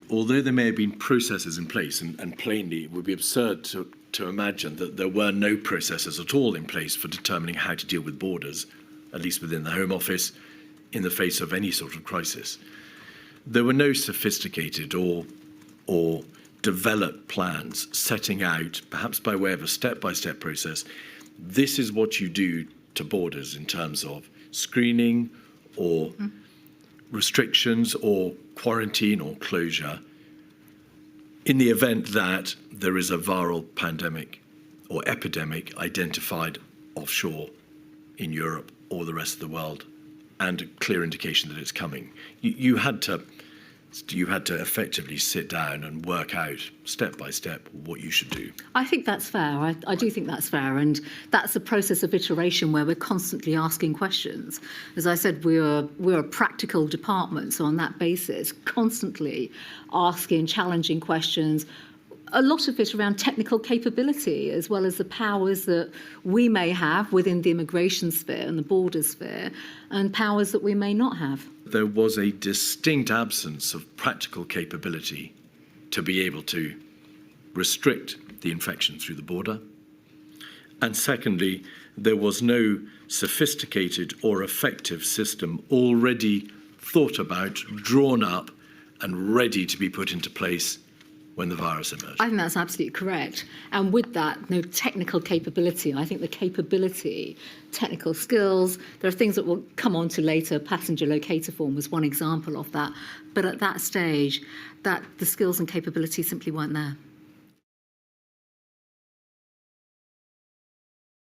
although there may have been processes in place, and plainly it would be absurd to imagine that there were no processes at all in place for determining how to deal with borders, at least within the Home Office, in the face of any sort of crisis. There were no sophisticated or developed plans setting out, perhaps by way of a step-by-step process, this is what you do to borders in terms of screening or restrictions or quarantine or closure in the event that there is a viral pandemic or epidemic identified offshore in Europe or the rest of the world, and a clear indication that it's coming. You had to effectively sit down and work out step by step what you should do. I think that's fair. I do think that's fair, and that's a process of iteration where we're constantly asking questions. As I said, we're a practical department, so on that basis, constantly asking challenging questions. A lot of it around technical capability, as well as the powers that we may have within the immigration sphere and the border sphere, and powers that we may not have. There was a distinct absence of practical capability to be able to restrict the infection through the border. And secondly, there was no sophisticated or effective system already thought about, drawn up, and ready to be put into place when the virus emerged. I think that's absolutely correct. And with that, no technical capability. I think the capability, technical skills, there are things that we'll come on to later. Passenger locator form was one example of that. But at that stage, the skills and capability simply weren't there.